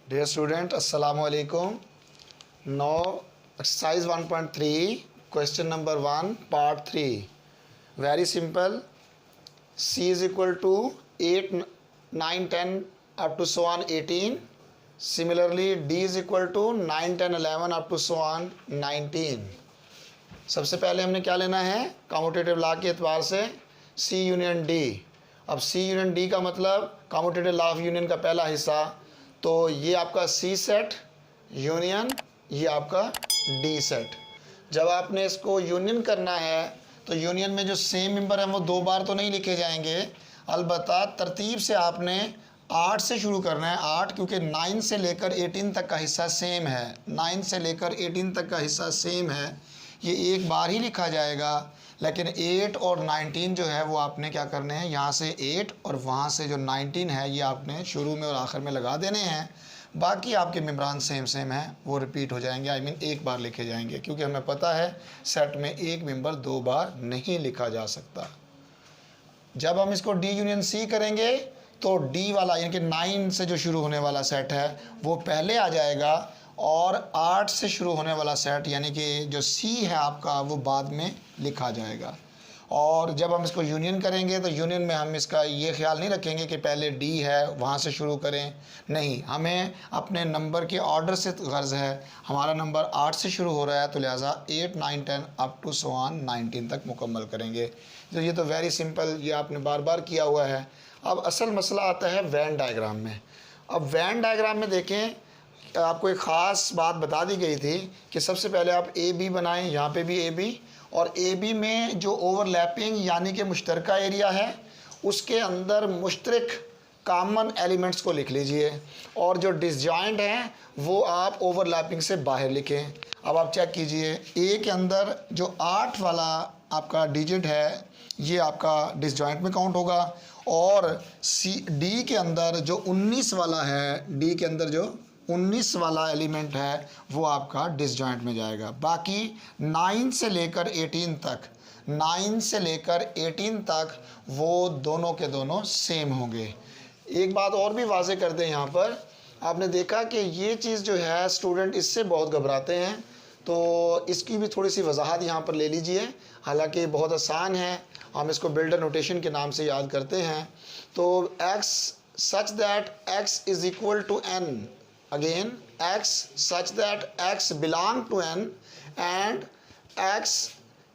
Dear student, Assalamu alaikum. Now, exercise 1.3, question number 1, part 3. Very simple. C is equal to 8, 9, 10 up to so on 18. Similarly, D is equal to 9, 10, 11 up to so on 19. सबसे पहले हमने क्या लेना है, commutative law के एतबार से C union D. अब C यूनियन D का मतलब कम्यूटेटिव लॉ ऑफ यूनियन का पहला हिस्सा, तो ये आपका C सेट यूनियन, ये आपका D सेट. जब आपने इसको यूनियन करना है तो यूनियन में जो सेम मेंबर हैं वो दो बार तो नहीं लिखे जाएंगे, अलबत्ता तरतीब से आपने 8 से शुरू करना है. 8 क्योंकि 9 से लेकर 18 तक का हिस्सा सेम है, 9 से लेकर 18 तक का हिस्सा सेम है, ये एक बार ही लिखा जाएगा. लेकिन 8 और 19 जो है वो आपने क्या करने हैं, यहाँ से 8 और वहाँ से जो 19 है ये आपने शुरू में और आखिर में लगा देने हैं. बाकी आपके मेम्बरान सेम हैं, वो रिपीट हो जाएंगे, आई मीन एक बार लिखे जाएंगे, क्योंकि हमें पता है सेट में एक मेंबर दो बार नहीं लिखा जा सकता. जब हम इसको डी यूनियन सी करेंगे तो डी वाला यानी कि 9 से जो शुरू होने वाला सेट है वो पहले आ जाएगा और 8 से शुरू होने वाला सेट यानी कि जो सी है आपका वो बाद में लिखा जाएगा. और जब हम इसको यूनियन करेंगे तो यूनियन में हम इसका ये ख्याल नहीं रखेंगे कि पहले डी है वहाँ से शुरू करें, नहीं, हमें अपने नंबर के ऑर्डर से गर्ज है. हमारा नंबर 8 से शुरू हो रहा है तो लिहाजा 8, 9, 10 अप टू सो ऑन 19 तक मुकम्मल करेंगे. तो ये तो वेरी सिंपल, ये आपने बार बार किया हुआ है. अब असल मसला आता है वैन डायग्राम में. अब वैन डायग्राम में देखें, आपको एक ख़ास बात बता दी गई थी कि सबसे पहले आप ए बी बनाएं, यहाँ पे भी ए बी, और ए बी में जो ओवरलैपिंग यानी कि मुश्तरका एरिया है उसके अंदर मुश्तरक कॉमन एलिमेंट्स को लिख लीजिए, और जो डिसजॉइंट हैं वो आप ओवरलैपिंग से बाहर लिखें. अब आप चेक कीजिए, ए के अंदर जो 8 वाला आपका डिजिट है ये आपका डिसजॉइंट में काउंट होगा, और सी डी के अंदर जो 19 वाला है, डी के अंदर जो 19 वाला एलिमेंट है वो आपका डिसजॉइंट में जाएगा. बाकी 9 से लेकर 18 तक, 9 से लेकर 18 तक वो दोनों के दोनों सेम होंगे. एक बात और भी वाज़े कर दें, यहाँ पर आपने देखा कि ये चीज़ जो है स्टूडेंट इससे बहुत घबराते हैं, तो इसकी भी थोड़ी सी वजाहत यहाँ पर ले लीजिए. हालांकि बहुत आसान है, हम इसको बिल्डर नोटेशन के नाम से याद करते हैं. तो x such that x is equal to n, again x such that x belong to n and x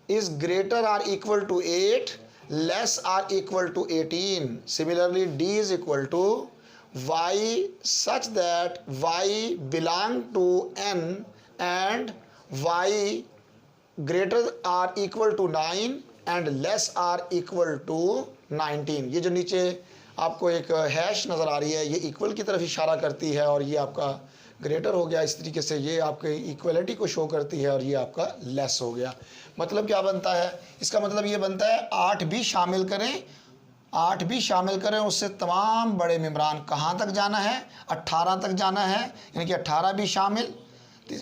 is greater or equal to 8, less or equal to 18. Similarly, d is equal to y such that y belong to n and y greater or equal to 9 and less or equal to 19. ये जो नीचे आपको एक hash नज़र आ रही है ये equal की तरफ इशारा करती है, और ये आपका ग्रेटर हो गया. इस तरीके से ये आपके इक्वलिटी को शो करती है, और ये आपका लेस हो गया. मतलब क्या बनता है, इसका मतलब ये बनता है 8 भी शामिल करें, 8 भी शामिल करें, उससे तमाम बड़े मेम्बरान कहाँ तक जाना है, 18 तक जाना है, यानी कि 18 भी शामिल.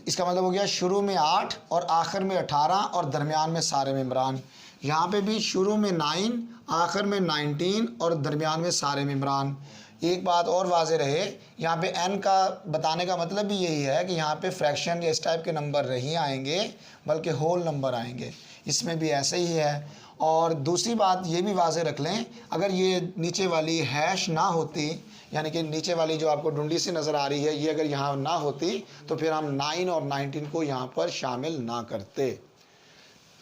इसका मतलब हो गया शुरू में 8 और आखिर में 18 और दरमियान में सारे मेम्बरान. यहाँ पे भी शुरू में 9, आखिर में 19 और दरमियान में सारे मेम्बरान. एक बात और वाज़े रहे, यहाँ पे n का बताने का मतलब भी यही है कि यहाँ पे फ्रैक्शन या इस टाइप के नंबर नहीं आएंगे बल्कि होल नंबर आएंगे. इसमें भी ऐसे ही है. और दूसरी बात ये भी वाज़े रख लें, अगर ये नीचे वाली हैश ना होती, यानी कि नीचे वाली जो आपको डुंडी सी नज़र आ रही है ये अगर यहाँ ना होती तो फिर हम 9 और 19 को यहाँ पर शामिल ना करते.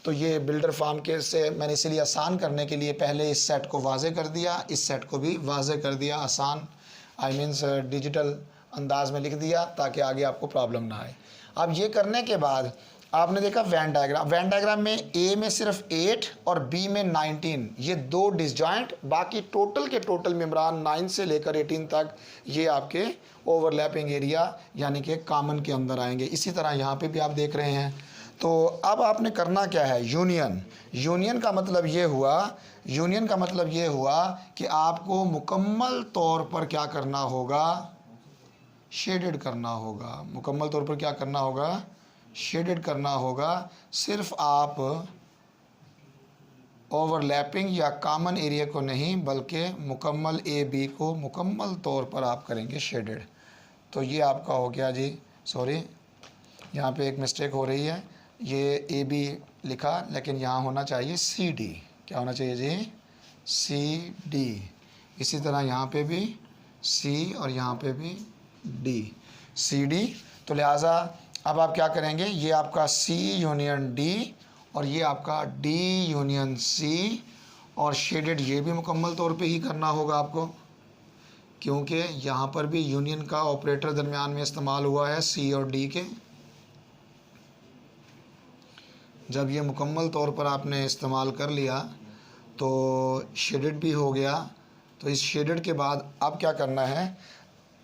तो ये बिल्डर फार्म के से मैंने इसलिए आसान करने के लिए पहले इस सेट को वाज़े कर दिया, इस सेट को भी वाज़े कर दिया, आसान आई मीन्स डिजिटल अंदाज में लिख दिया ताकि आगे आपको प्रॉब्लम ना आए. अब ये करने के बाद आपने देखा वैन डायग्राम, वैन डायग्राम में ए में सिर्फ 8 और बी में 19, ये दो डिसजॉइंट, बाकी टोटल के टोटल मेम्बरान 9 से लेकर 18 तक ये आपके ओवरलैपिंग एरिया यानी कि कॉमन के अंदर आएंगे. इसी तरह यहाँ पे भी आप देख रहे हैं. तो अब आपने करना क्या है, यूनियन. यूनियन का मतलब ये हुआ, यूनियन का मतलब ये हुआ कि आपको मुकम्मल तौर पर क्या करना होगा, शेडेड करना होगा. मुकम्मल तौर पर क्या करना होगा, शेडेड करना होगा. सिर्फ आप ओवरलैपिंग या कॉमन एरिया को नहीं बल्कि मुकम्मल ए बी को मुकम्मल तौर पर आप करेंगे शेडेड. तो ये आपका हो गया जी, सॉरी यहाँ पे एक मिस्टेक हो रही है, ये ए बी लिखा लेकिन यहाँ होना चाहिए सी डी। क्या होना चाहिए जी? C D. इसी तरह यहाँ पे भी सी और यहाँ पे भी डी, सी डी। तो लिहाजा अब आप क्या करेंगे, ये आपका सी यूनियन डी और ये आपका डी यूनियन सी, और शेडेड ये भी मुकम्मल तौर पे ही करना होगा आपको, क्योंकि यहाँ पर भी यूनियन का ऑपरेटर दरमियान में इस्तेमाल हुआ है सी और डी के। जब ये मुकम्मल तौर पर आपने इस्तेमाल कर लिया तो शेडेड भी हो गया। तो इस शेडेड के बाद अब क्या करना है,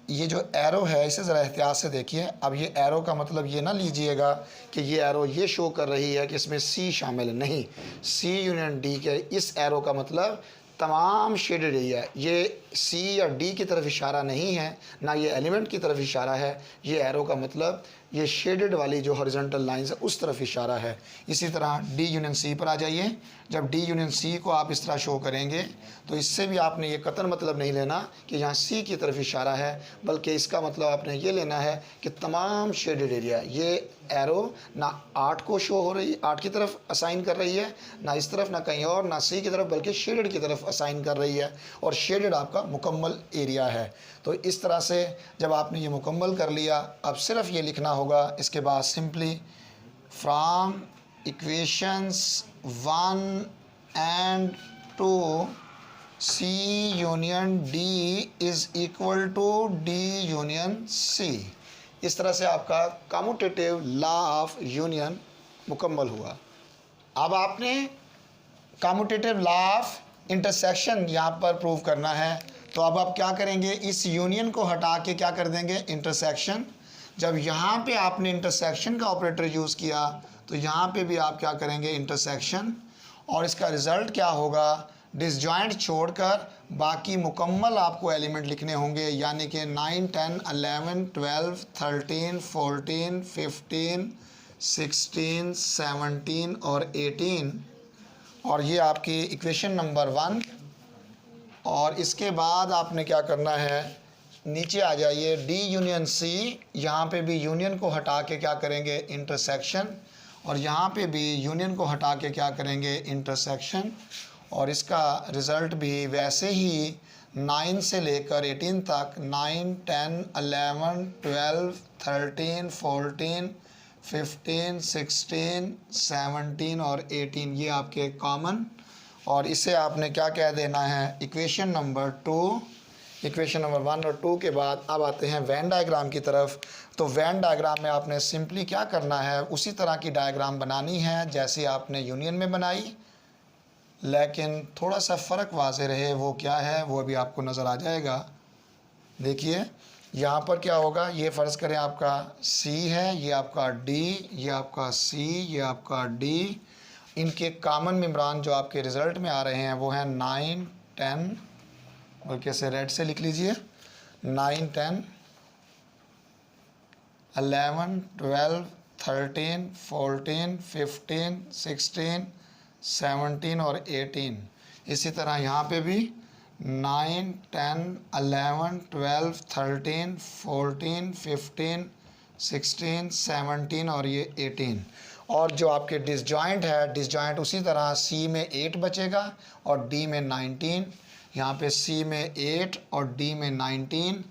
ये जो एरो है इसे ज़रा एहतियात से देखिए। अब ये एरो का मतलब ये ना लीजिएगा कि ये एरो ये शो कर रही है कि इसमें सी शामिल है, नहीं। सी यूनियन डी के इस एरो का मतलब तमाम शेडेड एरिया, ये सी या डी की तरफ इशारा नहीं है, ना ये एलिमेंट की तरफ इशारा है। ये एरो का मतलब ये शेडेड वाली जो हॉरिजॉन्टल लाइंस है उस तरफ इशारा है। इसी तरह डी यूनियन सी पर आ जाइए। जब डी यूनियन सी को आप इस तरह शो करेंगे तो इससे भी आपने ये कतन मतलब नहीं लेना कि यहाँ सी की तरफ इशारा है, बल्कि इसका मतलब आपने ये लेना है कि तमाम शेडेड एरिया, ये एरो ना 8 को शो हो रही, 8 की तरफ असाइन कर रही है, ना इस तरफ, ना कहीं और, ना सी की तरफ, बल्कि शेडेड की तरफ असाइन कर रही है। और शेडेड आपका मुकम्मल एरिया है। तो इस तरह से जब आपने ये मुकम्मल कर लिया, अब सिर्फ ये लिखना होगा इसके बाद simply from equations 1 and 2 C union D is equal to D union C. इस तरह से आपका कम्यूटेटिव लॉ ऑफ यूनियन मुकम्मल हुआ। अब आपने कम्यूटेटिव लॉ ऑफ इंटरसेक्शन यहाँ पर प्रूव करना है। तो अब आप क्या करेंगे, इस यूनियन को हटा के क्या कर देंगे, इंटरसेक्शन। जब यहाँ पे आपने इंटरसेक्शन का ऑपरेटर यूज़ किया तो यहाँ पे भी आप क्या करेंगे, इंटरसेक्शन। और इसका रिज़ल्ट क्या होगा, डिसजॉइंट छोड़कर बाकी मुकम्मल आपको एलिमेंट लिखने होंगे, यानी कि 9, 10, 11, 12, 13, 14, 15, 16, 17 और 18। और ये आपकी इक्वेशन नंबर 1। और इसके बाद आपने क्या करना है, नीचे आ जाइए, डी यूनियन सी, यहाँ पे भी यूनियन को हटा के क्या करेंगे, इंटरसेक्शन। और यहाँ पे भी यूनियन को हटा के क्या करेंगे, इंटरसेक्शन। और इसका रिज़ल्ट भी वैसे ही 9 से लेकर 18 तक, 9, 10, 11, 12, 13, 14, 15, 16, 17 और 18 ये आपके कॉमन। और इसे आपने क्या कह देना है, इक्वेशन नंबर 2। इक्वेशन नंबर 1 और 2 के बाद अब आते हैं वेन डायग्राम की तरफ। तो वेन डायग्राम में आपने सिंपली क्या करना है, उसी तरह की डायग्राम बनानी है जैसे आपने यूनियन में बनाई, लेकिन थोड़ा सा फ़र्क वाज़े रहे। वो क्या है, वो अभी आपको नज़र आ जाएगा। देखिए यहाँ पर क्या होगा, ये फ़र्ज़ करें आपका C है, ये आपका D, ये आपका C, ये आपका D। इनके कॉमन मेम्बरान जो आपके रिज़ल्ट में आ रहे हैं वो हैं 9, 10, बल्कि इसे रेड से लिख लीजिए, 9, 10, 11, 12, 13, 14, 15, 16, 17 और 18। इसी तरह यहाँ पे भी 9, 10, 11, 12, 13, 14, 15, 16, 17 और ये 18। और जो आपके डिसजॉइंट है, डिसजॉइंट उसी तरह C में 8 बचेगा और D में 19। यहाँ पे C में 8 और D में 19।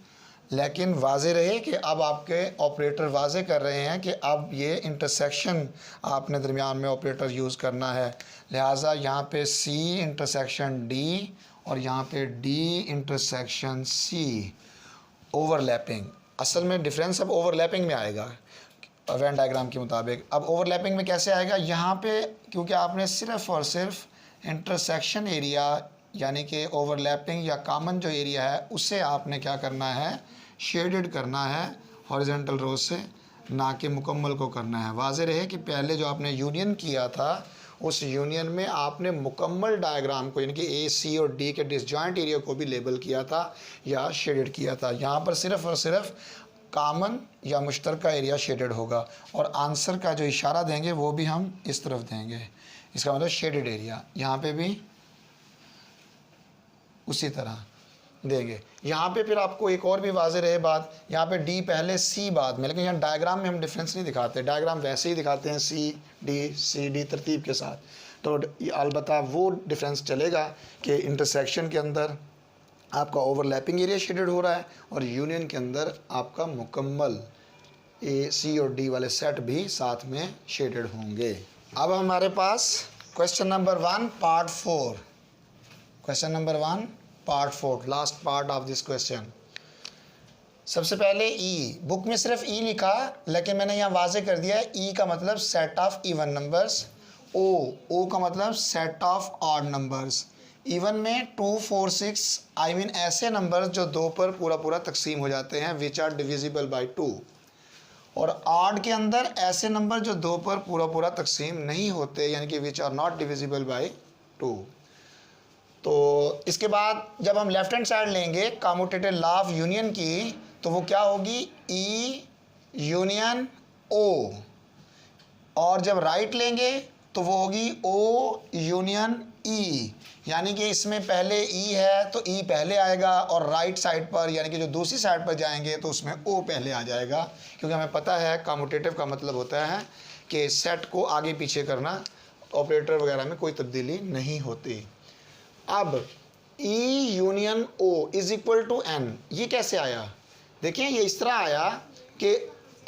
लेकिन वाज़े रहे कि अब आपके ऑपरेटर वाज़े कर रहे हैं कि अब ये इंटरसेक्शन आपने दरमियान में ऑपरेटर यूज़ करना है। लिहाजा यहाँ पे C इंटरसेक्शन D और यहाँ पे D इंटरसेक्शन C, ओवरलैपिंग। असल में डिफरेंस अब ओवरलैपिंग में आएगा वेन डायग्राम के मुताबिक। अब ओवरलैपिंग में कैसे आएगा, यहाँ पे क्योंकि आपने सिर्फ़ और सिर्फ इंटरसेक्शन एरिया यानी कि ओवरलैपिंग या कॉमन जो एरिया है उसे आपने क्या करना है, शेडेड करना है हॉरिजॉन्टल रो से, ना कि मुकम्मल को करना है। वाज़े रहे कि पहले जो आपने यूनियन किया था उस यूनियन में आपने मुकम्मल डायग्राम को यानी कि A, C और D के डिसजॉइंट एरिया को भी लेबल किया था या शेडेड किया था। यहाँ पर सिर्फ़ और सिर्फ कॉमन या मुश्तरका एरिया शेडेड होगा और आंसर का जो इशारा देंगे वो भी हम इस तरफ देंगे। इसका मतलब शेडेड एरिया। यहाँ पे भी उसी तरह देंगे। यहाँ पे फिर आपको एक और भी वाज़ेह रहे बात, यहाँ पे डी पहले सी बाद में, लेकिन यहाँ डायग्राम में हम डिफरेंस नहीं दिखाते, डायग्राम वैसे ही दिखाते हैं सी डी तरतीब के साथ। तो अलबत्ता वो डिफरेंस चलेगा कि इंटरसेक्शन के अंदर आपका ओवरलैपिंग एरिया शेडेड हो रहा है और यूनियन के अंदर आपका मुकम्मल ए सी और डी वाले सेट भी साथ में शेडेड होंगे। अब हमारे पास question number 1 part 4, question number 1 part 4, last part of this question. सबसे पहले ई, बुक में सिर्फ ई लिखा, लेकिन मैंने यहाँ वाजे कर दिया है ई का मतलब सेट ऑफ इवन नंबर्स, ओ का मतलब set of odd numbers. Even में 2 4 6 आई मीन ऐसे नंबर्स जो 2 पर पूरा पूरा तकसीम हो जाते हैं, विच आर डिविजिबल बाई 2। और ऑड के अंदर ऐसे नंबर जो 2 पर पूरा पूरा तकसीम नहीं होते, यानी कि which are not divisible by 2। तो इसके बाद जब हम लेफ्ट हैंड साइड लेंगे कम्यूटेटिव लॉ ऑफ यूनियन की, तो वो क्या होगी, ई यूनियन ओ। और जब राइट लेंगे तो वो होगी ओ यूनियन ई, यानी कि इसमें पहले ई है तो ई पहले आएगा, और राइट साइड पर यानी कि जो दूसरी साइड पर जाएंगे तो उसमें ओ पहले आ जाएगा, क्योंकि हमें पता है कम्यूटेटिव का मतलब होता है कि सेट को आगे पीछे करना, ऑपरेटर वगैरह में कोई तब्दीली नहीं होती। अब E union O is equal to N, ये कैसे आया? देखिए ये इस तरह आया कि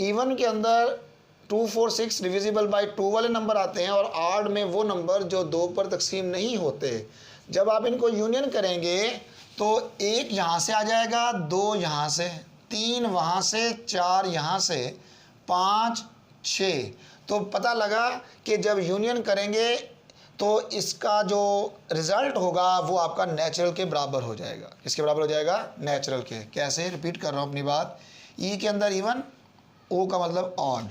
इवन के अंदर 2 4 6 डिविजिबल बाई 2 वाले नंबर आते हैं, और ऑड में वो नंबर जो 2 पर तकसीम नहीं होते। जब आप इनको यूनियन करेंगे तो 1 यहाँ से आ जाएगा, 2 यहाँ से, 3 वहाँ से, 4 यहाँ से, 5 6। तो पता लगा कि जब यूनियन करेंगे तो इसका जो रिज़ल्ट होगा वो आपका नेचुरल के बराबर हो जाएगा। किसके बराबर हो जाएगा? नेचुरल के। कैसे? रिपीट कर रहा हूँ अपनी बात। ई के अंदर इवन, ओ का मतलब ऑड।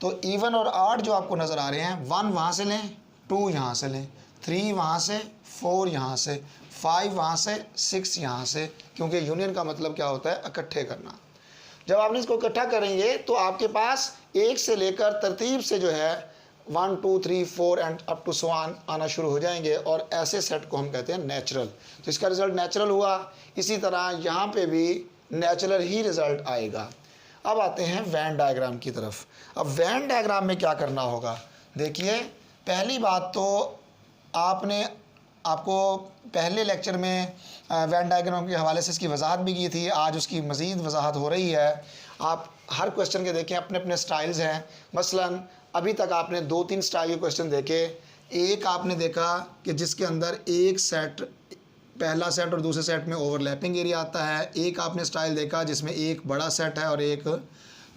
तो इवन और ऑड जो आपको नज़र आ रहे हैं, 1 वहाँ से लें, 2 यहाँ से लें, 3 वहाँ से, 4 यहाँ से, 5 वहाँ से, 6 यहाँ से, क्योंकि यूनियन का मतलब क्या होता है? इकट्ठे करना। जब आपने इसको इकट्ठा करेंगे तो आपके पास 1 से लेकर तरतीब से जो है 1 2 3 4 and up to so on आना शुरू हो जाएंगे, और ऐसे सेट को हम कहते हैं नेचुरल। तो इसका रिज़ल्ट नेचुरल हुआ। इसी तरह यहाँ पे भी नेचुरल ही रिज़ल्ट आएगा। अब आते हैं वैन डायग्राम की तरफ। अब वैन डायग्राम में क्या करना होगा? देखिए, पहली बात तो आपको पहले लेक्चर में वैन डायग्राम के हवाले से इसकी वजाहत भी की थी, आज उसकी मज़ीद वजाहत हो रही है। आप हर क्वेश्चन के देखें, अपने अपने स्टाइल्स हैं। मसलन अभी तक आपने 2-3 स्टाइल के क्वेश्चन देखे। एक आपने देखा कि जिसके अंदर एक सेट, पहला सेट और दूसरे सेट में ओवरलैपिंग एरिया आता है। एक आपने स्टाइल देखा जिसमें एक बड़ा सेट है और एक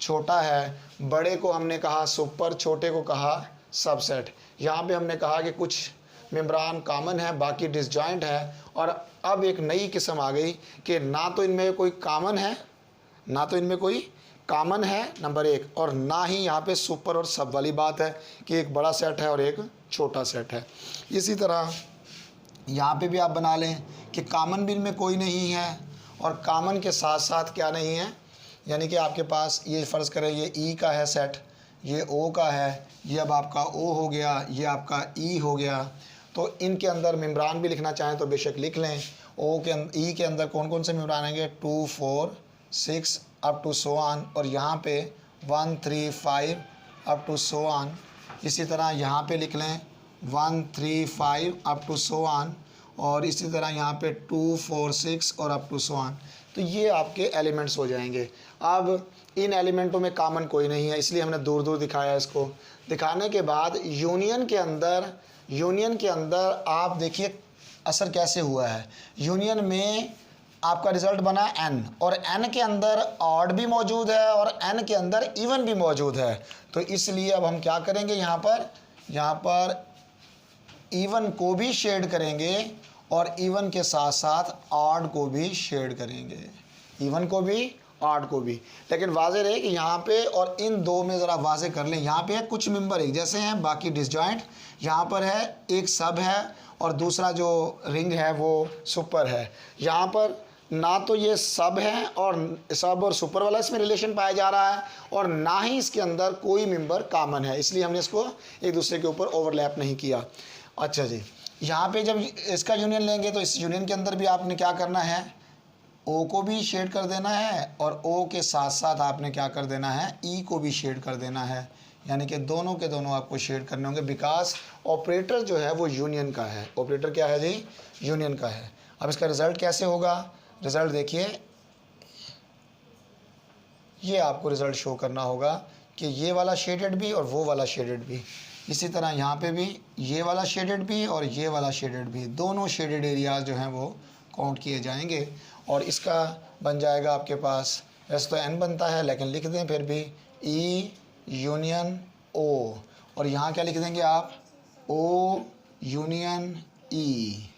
छोटा है। बड़े को हमने कहा सुपर, छोटे को कहा सबसेट। यहाँ पे हमने कहा कि कुछ मेम्ब्रान कॉमन है, बाकी डिसजॉइंट है। और अब एक नई किस्म आ गई कि ना तो इनमें कोई कॉमन है, नंबर 1, और ना ही यहाँ पे सुपर और सब वाली बात है कि एक बड़ा सेट है और एक छोटा सेट है। इसी तरह यहाँ पे भी आप बना लें कि कॉमन भी इनमें कोई नहीं है, और कॉमन के साथ साथ क्या नहीं है, यानी कि आपके पास ये फ़र्ज़ करें ये ई का है सेट, ये ओ का है, ये अब आपका ओ हो गया, ये आपका ई हो गया। तो इनके अंदर मेम्ब्रान भी लिखना चाहें तो बेशक लिख लें। ई के अंदर कौन कौन से मेम्ब्रान आएंगे? 2 4 6 अप टू सो ऑन, और यहाँ पे 1 3 5 अप टू सो ऑन। इसी तरह यहाँ पे लिख लें 1 3 5 अप टू सो ऑन, और इसी तरह यहाँ पे 2 4 6 और अप टू सो ऑन। तो ये आपके एलिमेंट्स हो जाएंगे। अब इन एलिमेंटों में कॉमन कोई नहीं है, इसलिए हमने दूर दूर दिखाया। इसको दिखाने के बाद यूनियन के अंदर आप देखिए असर कैसे हुआ है। यूनियन में आपका रिज़ल्ट बना n, और n के अंदर ऑड भी मौजूद है और n के अंदर इवन भी मौजूद है। तो इसलिए अब हम क्या करेंगे, यहाँ पर इवन को भी शेड करेंगे और इवन के साथ साथ ऑड को भी शेड करेंगे, इवन को भी ऑड को भी। लेकिन वाज़ेह रहे कि यहाँ पे और इन दो में ज़रा वाज़ेह कर लें। यहाँ पे कुछ मेंबर एक जैसे हैं, बाकी डिसजॉइंट। यहाँ पर है एक सब है और दूसरा जो रिंग है वो सुपर है। यहाँ पर ना तो ये सब है और सब और सुपर वाला इसमें रिलेशन पाया जा रहा है, और ना ही इसके अंदर कोई मेंबर कॉमन है, इसलिए हमने इसको एक दूसरे के ऊपर ओवरलैप नहीं किया। अच्छा जी, यहाँ पे जब इसका यूनियन लेंगे तो इस यूनियन के अंदर भी आपने क्या करना है, ओ को भी शेड कर देना है और ओ के साथ साथ आपने क्या कर देना है, ई को भी शेड कर देना है, यानी कि दोनों के दोनों आपको शेड करने होंगे, बिकॉज ऑपरेटर जो है वो यूनियन का है। ऑपरेटर क्या है जी, यूनियन का है। अब इसका रिजल्ट कैसे होगा, रिजल्ट देखिए, ये आपको रिजल्ट शो करना होगा कि ये वाला शेडेड भी और वो वाला शेडेड भी। इसी तरह यहाँ पे भी ये वाला शेडेड भी और ये वाला शेडेड भी, दोनों शेडेड एरियाज जो हैं वो काउंट किए जाएंगे। और इसका बन जाएगा आपके पास, वैसे तो एन बनता है लेकिन लिख दें फिर भी, ई यूनियन ओ, और यहाँ क्या लिख देंगे आप, ओ यूनियन ई,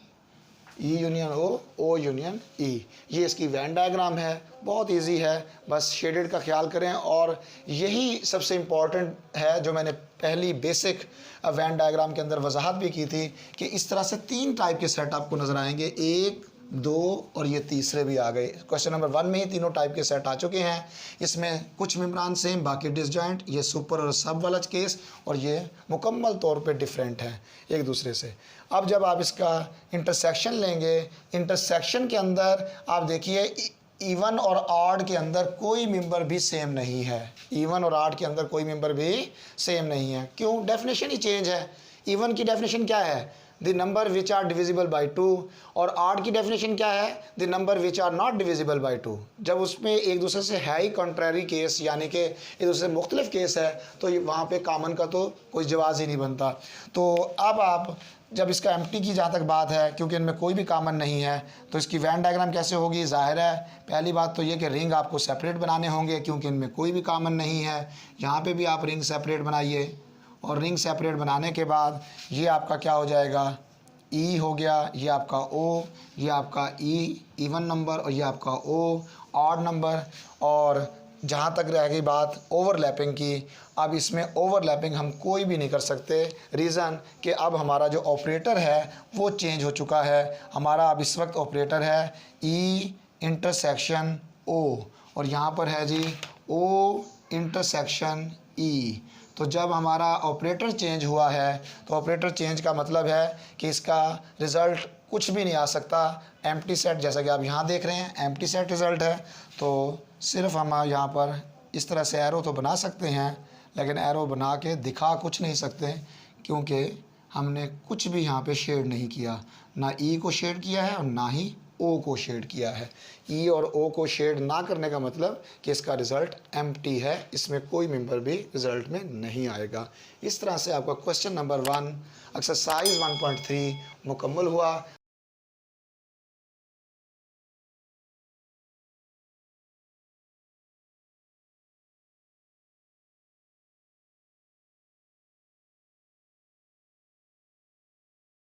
ई यूनियन ओ यूनियन ई। ये इसकी वैन डायग्राम है, बहुत इजी है, बस शेडेड का ख्याल करें। और यही सबसे इम्पॉर्टेंट है जो मैंने पहली बेसिक वैन डायग्राम के अंदर वजाहत भी की थी कि इस तरह से 3 टाइप के सेट आपको नज़र आएंगे, 1, 2 और ये तीसरे भी आ गए। क्वेश्चन नंबर 1 में ही तीनों टाइप के सेट आ चुके हैं। इसमें कुछ मेम्ब्रान सेम, बाकी डिसजॉइंट, ये सुपर और सब वाला केस, और ये मुकम्मल तौर पे डिफरेंट है एक दूसरे से। अब जब आप इसका इंटरसेक्शन लेंगे, इंटरसेक्शन के अंदर आप देखिए इवन और ऑड के अंदर कोई मेंबर भी सेम नहीं है, इवन और ऑड के अंदर कोई मेंबर भी सेम नहीं है। क्यों, डेफिनेशन ही चेंज है। इवन की डेफिनेशन क्या है, the number which are divisible by 2, और ऑड की डेफिनेशन क्या है, the number which are not divisible by 2। जब उसमें एक दूसरे से है ही कॉन्ट्ररी केस, यानी कि एक दूसरे से मुख्तलिफ केस है, तो वहाँ पे कॉमन का तो कोई जवाज़ ही नहीं बनता। तो अब आप जब इसका एम्प्टी की जहाँ तक बात है, क्योंकि इनमें कोई भी कॉमन नहीं है, तो इसकी वैन डायग्राम कैसे होगी, जाहिर है पहली बात तो ये कि रिंग आपको सेपरेट बनाने होंगे क्योंकि इनमें कोई भी कॉमन नहीं है। यहाँ पे भी आप रिंग सेपरेट बनाइए, और रिंग सेपरेट बनाने के बाद ये आपका क्या हो जाएगा, ई हो गया, ये आपका ओ, ये आपका ई इवन नंबर, और ये आपका ओ ऑड नंबर। और जहाँ तक रह गई बात ओवरलैपिंग की, अब इसमें ओवरलैपिंग हम कोई भी नहीं कर सकते। रीज़न कि अब हमारा जो ऑपरेटर है वो चेंज हो चुका है। हमारा अब इस वक्त ऑपरेटर है ई इंटरसेक्शन ओ, और यहाँ पर है जी ओ इंटरसेक्शन ई। तो जब हमारा ऑपरेटर चेंज हुआ है, तो ऑपरेटर चेंज का मतलब है कि इसका रिज़ल्ट कुछ भी नहीं आ सकता, एम्प्टी सेट, जैसा कि आप यहाँ देख रहे हैं एम्प्टी सेट रिज़ल्ट है। तो सिर्फ हम यहाँ पर इस तरह से एरो तो बना सकते हैं, लेकिन एरो बना के दिखा कुछ नहीं सकते, क्योंकि हमने कुछ भी यहाँ पे शेड नहीं किया, ना ई को शेड किया है और ना ही ओ को शेड किया है। ई और ओ को शेड ना करने का मतलब कि इसका रिज़ल्ट एम्प्टी है, इसमें कोई मेंबर भी रिज़ल्ट में नहीं आएगा। इस तरह से आपका क्वेश्चन नंबर 1 एक्सरसाइज 1.3 मुकम्मल हुआ।